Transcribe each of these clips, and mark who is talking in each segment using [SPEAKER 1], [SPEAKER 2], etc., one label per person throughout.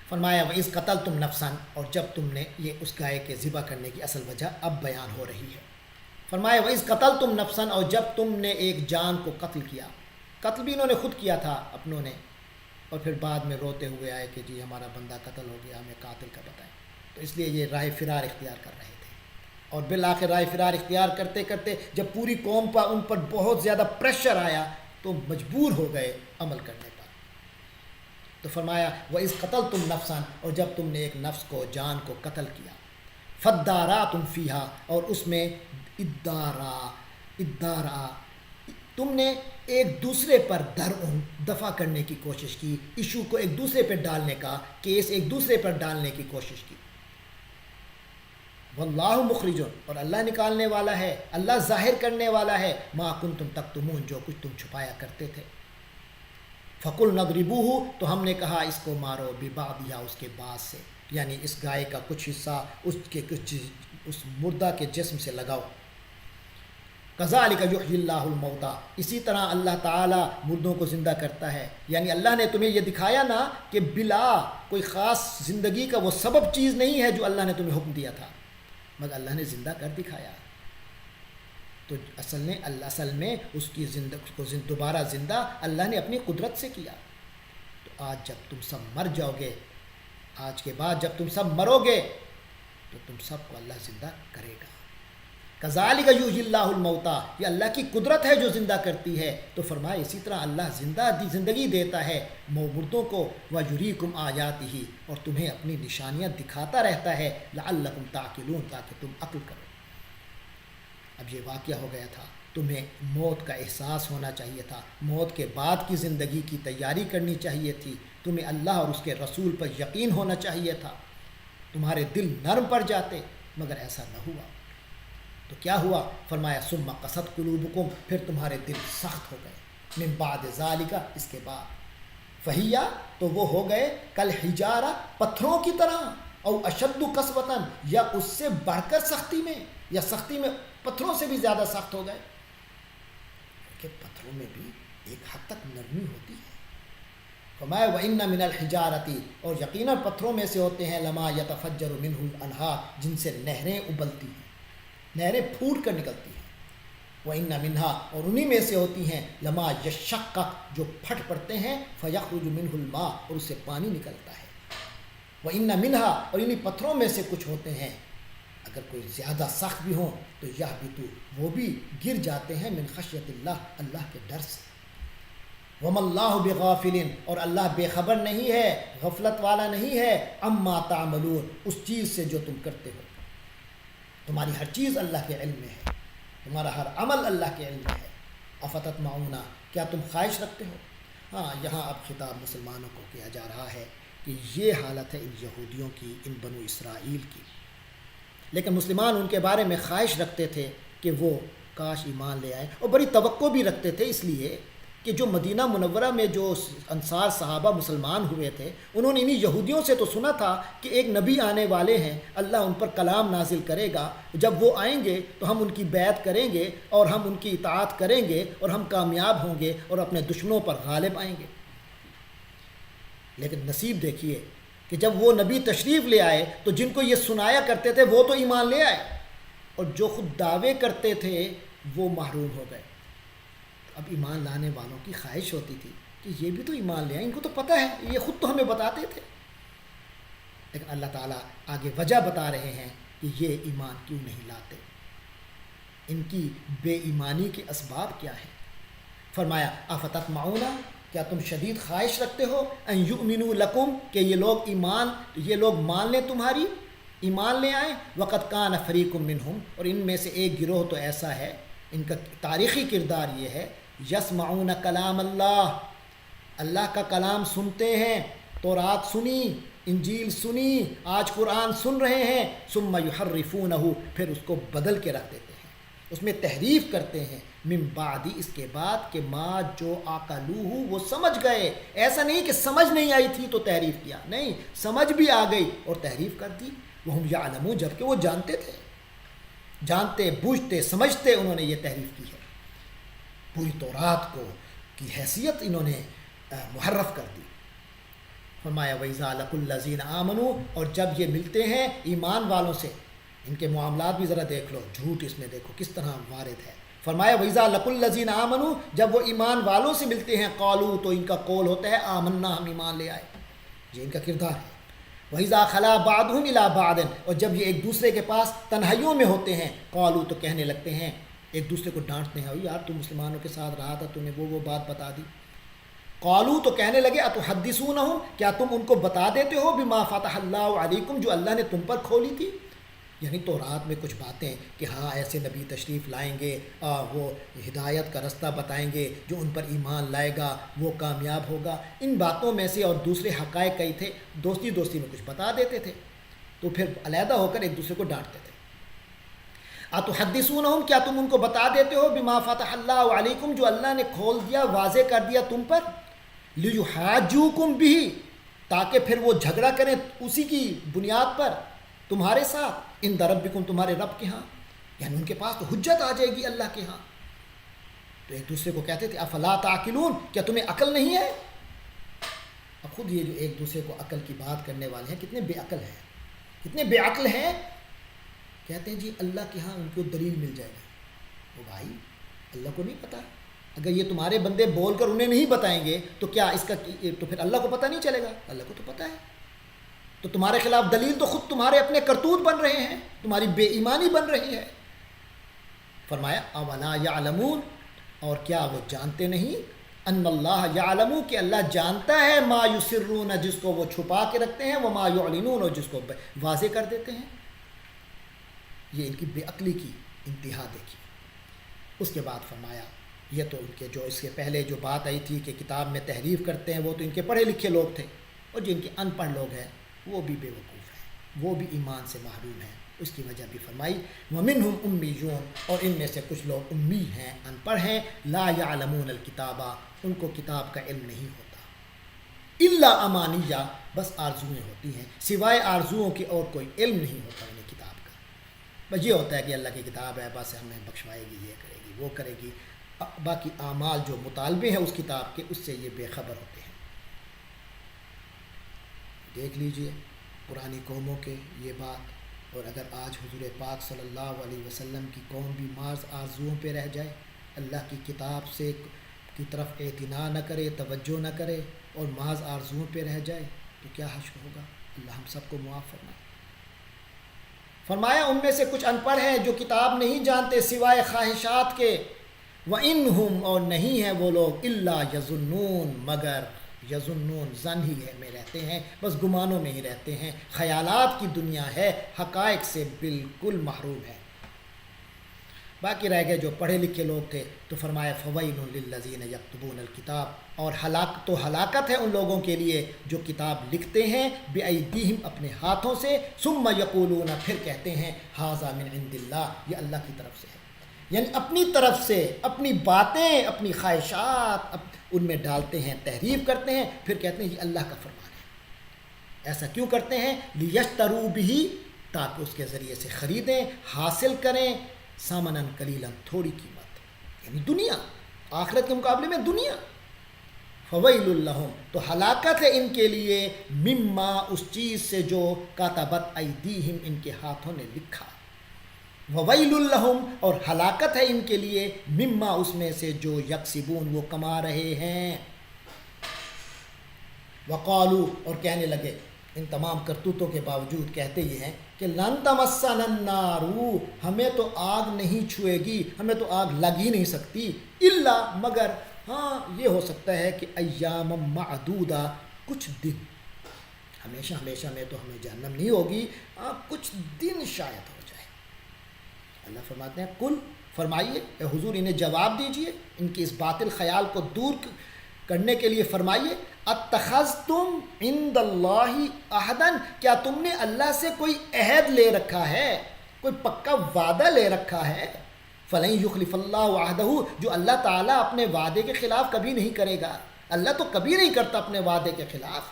[SPEAKER 1] فرمایا وَإِذْ قَتَلْتُمْ نَفْسًا، اور جب تم نے، یہ اس گائے کے ذبح کرنے کی اصل وجہ اب بیان ہو رہی ہے. فرمایا وَإِذْ قَتَلْتُمْ نَفْسًا، اور جب تم نے ایک جان کو قتل کیا. قتل بھی انہوں نے خود کیا تھا اپنوں نے، اور پھر بعد میں روتے ہوئے آئے کہ جی ہمارا بندہ قتل ہو گیا، ہمیں قاتل کا بتائیں. تو اس لیے یہ راہ فرار اختیار کر رہے تھے، اور بالآخر راہ فرار اختیار کرتے کرتے جب پوری قوم پر ان پر بہت زیادہ پریشر آیا تو مجبور ہو گئے عمل کرنے پر. تو فرمایا وَإِذْ قَتَلْتُمْ نَفْسًا، اور جب تم نے ایک نفس کو، جان کو قتل کیا. فَادَّارَأْتُمْ فِيهَا، اور اس میں ادارا تم نے ایک دوسرے پر دفع کرنے کی کوشش کی، ایشو کو ایک دوسرے پر ڈالنے کا، کیس ایک دوسرے پر ڈالنے کی کوشش کی. واللہ مخرج، اور اللہ نکالنے والا ہے، اللہ ظاہر کرنے والا ہے، ما کنتم تکتمون، جو کچھ تم چھپایا کرتے تھے. فَقُلْنَا اضْرِبُوهُ، تو ہم نے کہا اس کو مارو، بِبَعْضِهَا، اس کے بعد سے، یعنی اس گائے کا کچھ حصہ اس مردہ کے جسم سے لگاؤ. كَذَلِكَ يُحْيِي اللَّهُ الْمَوْتَى، اسی طرح اللہ تعالیٰ مردوں کو زندہ کرتا ہے. یعنی اللہ نے تمہیں یہ دکھایا نا کہ بلا کوئی خاص زندگی کا وہ سبب چیز نہیں ہے جو اللہ نے تمہیں حکم دیا تھا، مگر اللہ نے زندہ کر دکھایا. تو اصل میں اس کی کو دوبارہ زندہ اللہ نے اپنی قدرت سے کیا. تو آج جب تم سب مر جاؤ گے، آج کے بعد جب تم سب مرو گے تو تم سب کو اللہ زندہ کرے گا. کذالک یحیی اللہ الموتى، یہ اللہ کی قدرت ہے جو زندہ کرتی ہے. تو فرمایا اسی طرح اللہ زندگی دیتا ہے مردوں کو. ویریکم آیاتہ، اور تمہیں اپنی نشانیاں دکھاتا رہتا ہے. لعلکم تعقلون، تاکہ تم عقل کرو. اب یہ واقعہ ہو گیا تھا، تمہیں موت کا احساس ہونا چاہیے تھا، موت کے بعد کی زندگی کی تیاری کرنی چاہیے تھی، تمہیں اللہ اور اس کے رسول پر یقین ہونا چاہیے تھا، تمہارے دل نرم پڑ جاتے، مگر ایسا نہ ہوا. تو کیا ہوا؟ فرمایا ثم قست قلوبکم، پھر تمہارے دل سخت ہو گئے. من بعد ذالک، اس کے بعد. فہیا، تو وہ ہو گئے کالحجارہ، پتھروں کی طرح. او اشد قسوۃ، یا اس سے بڑھ کر سختی میں، یا سختی میں پتھروں سے بھی زیادہ سخت ہو گئے. کہ پتھروں میں بھی ایک حد تک نرمی ہوتی ہے. فرمایا وَإِنَّ مِنَ الْحِجَارَةِ، اور یقیناً پتھروں میں سے ہوتے ہیں لَمَا يَتَفَجَّرُ مِنْهُ الْأَنْهَارُ، جن سے نہریں ابلتی ہیں، نہریں پھوٹ کر نکلتی ہیں. وَإِنَّ مِنْهَا، اور انہی میں سے ہوتی ہیں لَمَا يَشَّقَّقُ، جو پھٹ پڑتے ہیں، فَيَخْرُجُ مِنْهُ الْمَاءُ، اور اس سے پانی نکلتا ہے. وَإِنَّ مِنْهَا، اور انہی پتھروں میں سے کچھ ہوتے ہیں اگر کوئی زیادہ سخت بھی ہوں تو یہبطُ، وہ بھی گر جاتے ہیں، من خشیت اللہ، اللہ کے ڈر سے. وَمَا اللَّهُ بِغَافِلٍ، اور اللہ بے خبر نہیں ہے، غفلت والا نہیں ہے، عَمَّا تَعْمَلُونَ، اس چیز سے جو تم کرتے ہو. تمہاری ہر چیز اللہ کے علم میں ہے، تمہارا ہر عمل اللہ کے علم میں ہے. افتطمعون، کیا تم خواہش رکھتے ہو؟ ہاں، یہاں اب خطاب مسلمانوں کو کیا جا رہا ہے کہ یہ حالت ہے ان یہودیوں کی، ان بنو اسرائیل کی. لیکن مسلمان ان کے بارے میں خواہش رکھتے تھے کہ وہ کاش ایمان لے آئے، اور بڑی توقع بھی رکھتے تھے، اس لیے کہ جو مدینہ منورہ میں جو انصار صحابہ مسلمان ہوئے تھے، انہوں نے انہی یہودیوں سے تو سنا تھا کہ ایک نبی آنے والے ہیں، اللہ ان پر کلام نازل کرے گا، جب وہ آئیں گے تو ہم ان کی بیعت کریں گے اور ہم ان کی اطاعت کریں گے اور ہم کامیاب ہوں گے اور اپنے دشمنوں پر غالب آئیں گے. لیکن نصیب دیکھیے کہ جب وہ نبی تشریف لے آئے تو جن کو یہ سنایا کرتے تھے وہ تو ایمان لے آئے، اور جو خود دعوے کرتے تھے وہ محروم ہو گئے. اب ایمان لانے والوں کی خواہش ہوتی تھی کہ یہ بھی تو ایمان لے آئیں، ان کو تو پتہ ہے، یہ خود تو ہمیں بتاتے تھے. لیکن اللہ تعالیٰ آگے وجہ بتا رہے ہیں کہ یہ ایمان کیوں نہیں لاتے، ان کی بے ایمانی کے اسباب کیا ہیں. فرمایا افتطمعون، کیا تم شدید خواہش رکھتے ہو، ان یؤمنوا لکم، کہ یہ لوگ مان لیں، تمہاری ایمان لے آئیں. وقد کان فریق منہم، اور ان میں سے ایک گروہ تو ایسا ہے، ان کا تاریخی کردار یہ ہے، یسمعون کلام اللہ، اللہ کا کلام سنتے ہیں، تورات سنی، انجیل سنی، آج قرآن سن رہے ہیں، ثم یحرفونہ، پھر اس کو بدل کے رکھ دیتے ہیں، اس میں تحریف کرتے ہیں، من بعد، اس کے بعد کہ ما جو عقلوہ، وہ سمجھ گئے. ایسا نہیں کہ سمجھ نہیں آئی تھی تو تحریف کیا، نہیں، سمجھ بھی آ گئی اور تحریف کر دی. وہم یعلمون، جبکہ وہ جانتے تھے، جانتے بوجھتے سمجھتے انہوں نے یہ تحریف کی ہے. پوری تورات کو کی حیثیت انہوں نے محرف کر دی. فرمایا وَإِذَا لَقُوا الَّذِينَ آمَنُوا، اور جب یہ ملتے ہیں ایمان والوں سے، ان کے معاملات بھی ذرا دیکھ لو، جھوٹ اس میں دیکھو کس طرح وارد ہے۔ فرمایا وَإِذَا لَقُوا الَّذِينَ آمَنُوا، جب وہ ایمان والوں سے ملتے ہیں، قالوا، تو ان کا قول ہوتا ہے آمنا، ہم ایمان لے آئے، یہ ان کا کردار ہے۔ وَإِذَا خَلَا بَعْضُهُمْ إِلَىٰ بَعْضٍ، اور جب یہ ایک دوسرے کے پاس تنہائیوں میں ہوتے ہیں، قالوا، تو کہنے لگتے ہیں، ایک دوسرے کو ڈانٹتے ہیں، یار تو مسلمانوں کے ساتھ رہا تھا، تو نے وہ بات بتا دی۔ قالوا، تو کہنے لگے، اتحدثونہم، کیا تم ان کو بتا دیتے ہو، بما فتح اللہ علیکم، جو اللہ نے تم پر کھولی تھی، یعنی تو رات میں کچھ باتیں کہ ہاں ایسے نبی تشریف لائیں گے، وہ ہدایت کا رستہ بتائیں گے، جو ان پر ایمان لائے گا وہ کامیاب ہوگا، ان باتوں میں سے اور دوسرے حقائق کئی تھے، دوستی دوستی میں کچھ بتا دیتے تھے، تو پھر علیحدہ ہو کر ایک دوسرے کو ڈانٹتے تھے۔ اتحدثونہم، کیا تم ان کو بتا دیتے ہو، بما فتح اللہ علیکم، جو اللہ نے کھول دیا، واضح کر دیا تم پر، لیحاجوکم بہ، تاکہ پھر وہ جھگڑا کریں اسی کی بنیاد پر تمہارے ساتھ، عند ربکم، تمہارے رب کے ہاں، یعنی ان کے پاس تو حجت آ جائے گی اللہ کے ہاں۔ تو ایک دوسرے کو کہتے تھے افلا تعقلون، کیا تمہیں عقل نہیں ہے؟ اب خود یہ جو ایک دوسرے کو عقل کی بات کرنے والے ہیں کتنے بے عقل ہیں، کتنے بے عقل ہیں۔ کہتے ہیں جی اللہ کے ہاں ان کو دلیل مل جائے گی، وہ بھائی اللہ کو نہیں پتہ؟ اگر یہ تمہارے بندے بول کر انہیں نہیں بتائیں گے تو کیا اس کا، تو پھر اللہ کو پتہ نہیں چلے گا؟ اللہ کو تو پتہ ہے۔ تو تمہارے خلاف دلیل تو خود تمہارے اپنے کرتوت بن رہے ہیں، تمہاری بے ایمانی بن رہی ہے۔ فرمایا اولا یعلمون، اور کیا وہ جانتے نہیں، ان اللہ یعلم، کہ اللہ جانتا ہے، ما یسرون، جس کو وہ چھپا کے رکھتے ہیں، وما یعلنون، اور جس کو واضح کر دیتے ہیں۔ یہ ان کی بے عقلی کی انتہا دیکھی۔ اس کے بعد فرمایا یہ تو ان کے جو اس کے پہلے جو بات آئی تھی کہ کتاب میں تحریف کرتے ہیں، وہ تو ان کے پڑھے لکھے لوگ تھے، اور جو ان کے ان پڑھ لوگ ہیں وہ بھی بے وقوف ہیں، وہ بھی ایمان سے محروم ہیں۔ اس کی وجہ بھی فرمائی وَمِنْهُمْ أُمِّيُّونَ، اور ان میں سے کچھ لوگ امی ہیں، ان پڑھ ہیں، لا يعلمون الکتاب، ان کو کتاب کا علم نہیں ہوتا، الا امانیہ، بس آرزویں ہوتی ہیں، سوائے آرزوؤں کے اور کوئی علم نہیں ہوتا انہیں کتاب کا۔ بس یہ ہوتا ہے کہ اللہ کی کتاب ہے، بس ہمیں بخشوائے گی، یہ کرے گی، وہ کرے گی، باقی اعمال جو مطالبے ہیں اس کتاب کے، اس سے یہ بے خبر ہوتے ہیں۔ دیکھ لیجئے پرانی قوموں کے یہ بات، اور اگر آج حضور پاک صلی اللہ علیہ وسلم کی قوم بھی محض آرزوؤں پہ رہ جائے، اللہ کی کتاب سے کی طرف اعتنا نہ کرے، توجہ نہ کرے، اور محض آرزوؤں پہ رہ جائے، تو کیا حشر ہوگا؟ اللہ ہم سب کو معاف فرمائے۔ فرمایا ان میں سے کچھ ان پڑھ ہیں جو کتاب نہیں جانتے سوائے خواہشات کے، وَإِنْهُمْ، اور نہیں ہیں وہ لوگ، إِلَّا يَظُنُّونَ، مگر یظنون، زن ہی ہے میں رہتے ہیں، بس گمانوں میں ہی رہتے ہیں، خیالات کی دنیا ہے، حقائق سے بالکل محروم ہے۔ باقی رہ گئے جو پڑھے لکھے لوگ تھے، تو فرمایا فَوَيْلٌ لِلَّذِينَ يَكْتُبُونَ الْكِتَابَ، اور تو ہلاکت ہے ان لوگوں کے لیے جو کتاب لکھتے ہیں، بِأَيْدِيهِمْ، اپنے ہاتھوں سے، ثُمَّ يَقُولُونَ، پھر کہتے ہیں، هَذَا مِنْ عِنْدِ اللَّهِ، یہ اللہ کی طرف سے ہے، یعنی اپنی طرف سے اپنی باتیں، اپنی خواہشات ان میں ڈالتے ہیں، تحریف کرتے ہیں، پھر کہتے ہیں یہ اللہ کا فرمان ہے۔ ایسا کیوں کرتے ہیں؟ لِيَشْتَرُوا بِهِ، تاکہ اس کے ذریعے سے خریدیں، حاصل کریں، ثَمَنًا قَلِيلًا، تھوڑی قیمت، یعنی دنیا، آخرت کے مقابلے میں دنیا۔ فَوَيْلٌ لَهُمْ، تو ہلاکت ہے ان کے لیے، مما، اس چیز سے جو کاتبت ایدیہم، ان کے ہاتھوں نے لکھا، وَوَيْلٌ لَهُمْ، اور ہلاکت ہے ان کے لیے، مما، اس میں سے جو یکسبون، وہ کما رہے ہیں۔ وقالو، اور کہنے لگے، ان تمام کرتوتوں کے باوجود کہتے یہ ہیں کہ لن تمسنا النار، ہمیں تو آگ نہیں چھوئے گی، ہمیں تو آگ لگ ہی نہیں سکتی، الا، مگر ہاں یہ ہو سکتا ہے کہ ایام معدودہ، کچھ دن، ہمیشہ ہمیشہ میں تو ہمیں جہنم نہیں ہوگی، کچھ دن شاید ہو جائے۔ اللہ فرماتے ہیں کل، فرمائیے اے حضور انہیں جواب دیجئے، ان کی اس باطل خیال کو دور کرنے کے لیے فرمائیے، اتخذتم عند اللہ عہدا، کیا تم نے اللہ سے کوئی عہد لے رکھا ہے، کوئی پکا وعدہ لے رکھا ہے؟ فلن یخلف اللہ عہدہ، جو اللہ تعالیٰ اپنے وعدے کے خلاف کبھی نہیں کرے گا، اللہ تو کبھی نہیں کرتا اپنے وعدے کے خلاف،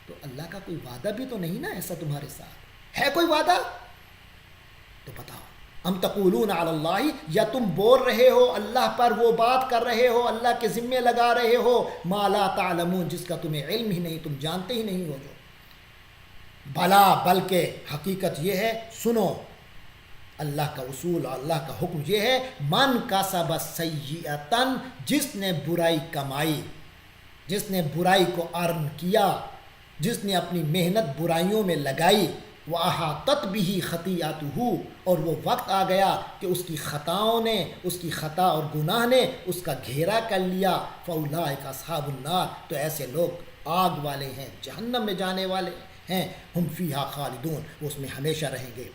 [SPEAKER 1] تو اللہ کا کوئی وعدہ بھی تو نہیں نا ایسا تمہارے ساتھ ہے؟ کوئی وعدہ تو بتاؤ، ام تقولون علی اللہ، یا تم بول رہے ہو اللہ پر وہ بات کر رہے ہو، اللہ کے ذمے لگا رہے ہو، ما لا تعلمون، جس کا تمہیں علم ہی نہیں، تم جانتے ہی نہیں ہو جو۔ بھلا بلکہ حقیقت یہ ہے، سنو اللہ کا اصول، اللہ کا حکم یہ ہے، من کسب سیئۃً، جس نے برائی کمائی، جس نے برائی کو ارن کیا، جس نے اپنی محنت برائیوں میں لگائی، وَأَحَاطَتْ بِهِ خَطِیئَتُهُ، اور وہ وقت آ گیا کہ اس کی خطاؤں نے، اس کی خطا اور گناہ نے اس کا گھیرا کر لیا، فَأُولَٰئِکَ أَصْحَابُ النَّارِ، تو ایسے لوگ آگ والے ہیں، جہنم میں جانے والے ہیں، ہم فیہا خالدون، وہ اس میں ہمیشہ رہیں گے۔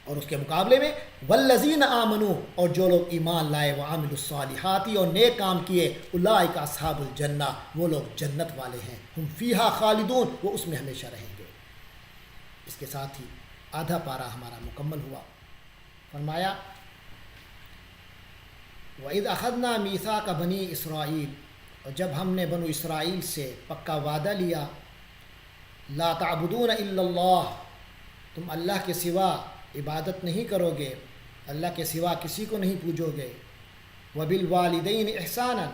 [SPEAKER 1] اور اس کے مقابلے میں والذین آمنوا، اور جو لوگ ایمان لائے، وعملوا الصالحات، اور نیک کام کیے، اولئک اصحاب الجنہ، وہ لوگ جنت والے ہیں، ہم فیہا خالدون، وہ اس میں ہمیشہ رہیں گے۔ اس کے ساتھ ہی آدھا پارہ ہمارا مکمل ہوا۔ فرمایا وَإِذْ أَخَذْنَا مِيثَاقَ بَنِي إِسْرَائِيلَ، اور جب ہم نے بنو اسرائیل سے پکا وعدہ لیا، لا تعبدون الا اللہ، تم اللہ کے سوا عبادت نہیں کرو گے، اللہ کے سوا کسی کو نہیں پوجو گے، وبالوالدین احسانا،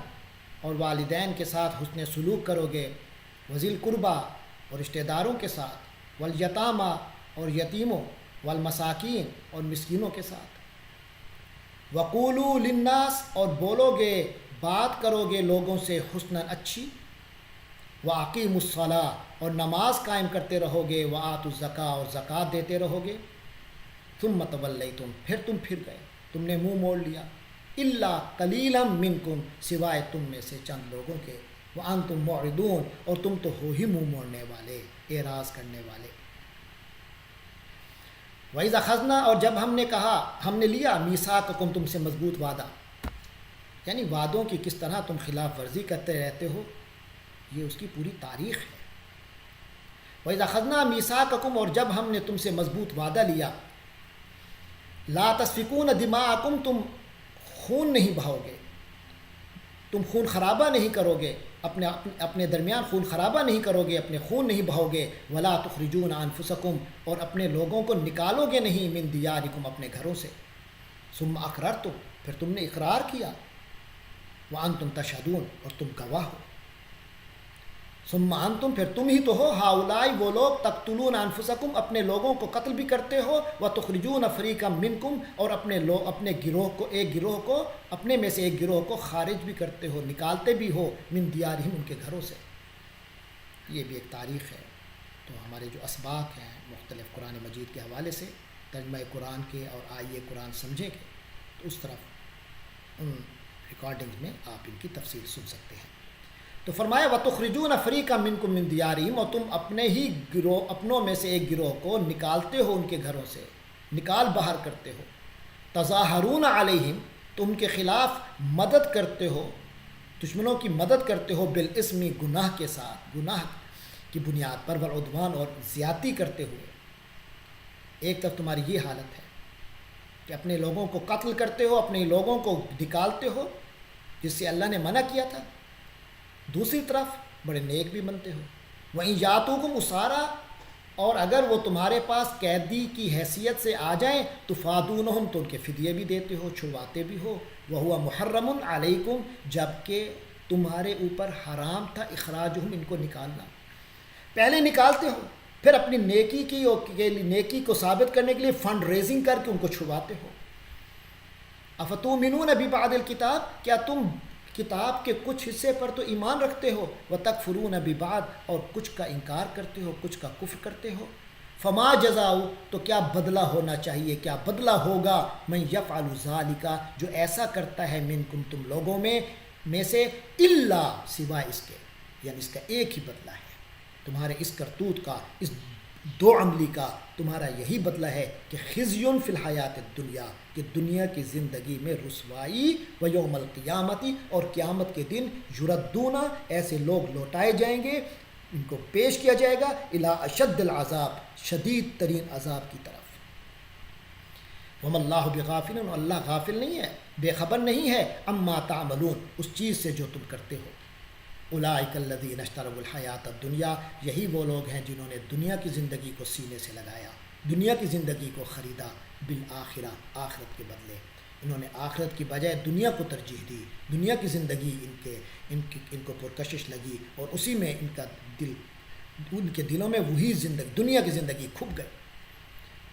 [SPEAKER 1] اور والدین کے ساتھ حسن سلوک کرو گے، وذی القربیٰ، اور رشتہ داروں کے ساتھ، والیتامى، اور یتیموں، والمساکین، اور مسکینوں کے ساتھ، وقولوا للناس، اور بولو گے، بات کرو گے لوگوں سے حسنا اچھی، وَأَقِیمُوا الصَّلَاةَ، اور نماز قائم کرتے رہو گے، وَآتُوا الزَّکاۃَ، اور زکوٰۃ دیتے رہو گے، ثم تولیتم، پھر تم پھر گئے، تم نے منہ موڑ لیا، الا قلیلا منکم، سوائے تم میں سے چند لوگوں کے، وانتم معرضون، اور تم تو ہو ہی منہ موڑنے والے، اعراض کرنے والے۔ وَإِذْ أَخَذْنَا، اور جب ہم نے کہا، ہم نے لیا، میثاقکم، تم سے مضبوط وعدہ، یعنی وعدوں کی کس طرح تم خلاف ورزی کرتے رہتے ہو، یہ اس کی پوری تاریخ ہے۔ وَإِذْ أَخَذْنَا مِيثَاقَكُمْ، اور جب ہم نے تم سے مضبوط وعدہ لیا، لا تسفکون دماءکم، تم خون نہیں بہاؤ گے، تم خون خرابہ نہیں کرو گے، اپنے درمیان خون خرابہ نہیں کرو گے، اپنے خون نہیں بہاؤ گے، ولا تخرجون انفسکم، اور اپنے لوگوں کو نکالو گے نہیں، من دیارکم، اپنے گھروں سے، ثم اقررتم، پھر تم نے اقرار کیا، وانتم تشہدون، اور تم گواہ ہو، ثم انتم، پھر تم ہی تو ہو، ہؤلاء، وہ لوگ، تقتلون انفسکم، اپنے لوگوں کو قتل بھی کرتے ہو، وتخرجون فریقا منکم، اور اپنے گروہ کو، ایک گروہ کو، اپنے میں سے ایک گروہ کو خارج بھی کرتے ہو، نکالتے بھی ہو، من دیارہم، ان کے گھروں سے۔ یہ بھی ایک تاریخ ہے۔ تو ہمارے جو اسباق ہیں مختلف قرآن مجید کے حوالے سے، ترجمہ قرآن کے اور آئیے قرآن سمجھیں گے تو اس طرف ان ریکارڈنگ میں آپ ان کی تفصیل سن سکتے ہیں۔ تو فرمایا وَتُخْرِجُونَ فَرِيقًا مِّنكُم مِّن دِيَارِهِمْ، اور تم اپنے ہی گروہ، اپنوں میں سے ایک گروہ کو نکالتے ہو ان کے گھروں سے، نکال باہر کرتے ہو، تَظَاهَرُونَ عَلَيْهِمْ، تم کے خلاف مدد کرتے ہو، دشمنوں کی مدد کرتے ہو، بالاسم، گناہ کے ساتھ، گناہ کی بنیاد پر، والعدوان، اور زیادتی کرتے ہوئے۔ ایک طرف تمہاری یہ حالت ہے کہ اپنے لوگوں کو قتل کرتے ہو، اپنے لوگوں کو نکالتے ہو جس سے اللہ نے منع کیا تھا، دوسری طرف بڑے نیک بھی بنتے ہو، وہیں یاتوکم اسارا، اور اگر وہ تمہارے پاس قیدی کی حیثیت سے آ جائیں تو فادونہم، تو ان کے فدیے بھی دیتے ہو، چھڑواتے بھی ہو، وہو محرم علیکم، جبکہ تمہارے اوپر حرام تھا اخراجہم، ان کو نکالنا، پہلے نکالتے ہو، پھر اپنی نیکی کو ثابت کرنے کے لیے فنڈ ریزنگ کر کے ان کو چھڑواتے ہو۔ افتؤمنون ببعض الکتاب، کیا تم کتاب کے کچھ حصے پر تو ایمان رکھتے ہو، وتکفرون ببعض، اور کچھ کا انکار کرتے ہو، کچھ کا کفر کرتے ہو، فما جزاء، تو کیا بدلہ ہونا چاہیے، کیا بدلہ ہوگا، من یفعل ذالک، جو ایسا کرتا ہے، منکم، تم لوگوں میں سے، الا، سوائے اس کے، یعنی اس کا ایک ہی بدلہ ہے، تمہارے اس کرتوت کا، اس دو عملی کا تمہارا یہی بدلہ ہے کہ خزیٌ فی الحیات الدنیا، کہ دنیا کی زندگی میں رسوائی، و یوم القیامت، اور قیامت کے دن، یردون، ایسے لوگ لوٹائے جائیں گے، ان کو پیش کیا جائے گا، الی اشد العذاب، شدید ترین عذاب کی طرف۔ وما اللہ بغافل، اللہ غافل نہیں ہے، بے خبر نہیں ہے، اما تعملون، اس چیز سے جو تم کرتے ہو۔ اولئک الذین اشتروا الحیات الدنیا، یہی وہ لوگ ہیں جنہوں نے دنیا کی زندگی کو سینے سے لگایا، دنیا کی زندگی کو خریدا، بالآخرہ، آخرت کے بدلے۔ انہوں نے آخرت کی بجائے دنیا کو ترجیح دی، دنیا کی زندگی ان کو پرکشش لگی، اور اسی میں ان کے دلوں میں وہی زندگی، دنیا کی زندگی کھپ گئی۔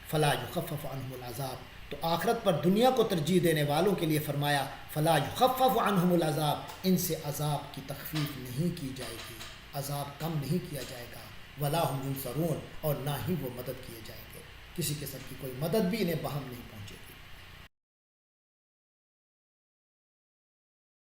[SPEAKER 1] فلا یخفف عنہم العذاب، تو آخرت پر دنیا کو ترجیح دینے والوں کے لیے فرمایا فلا یخفف عنہم العذاب، ان سے عذاب کی تخفیف نہیں کی جائے گی، عذاب کم نہیں کیا جائے گا، ولا هم ینصرون، اور نہ ہی وہ مدد کیے جائیں گے، کسی قسم کی کوئی مدد بھی انہیں بہم نہیں پہنچے گی۔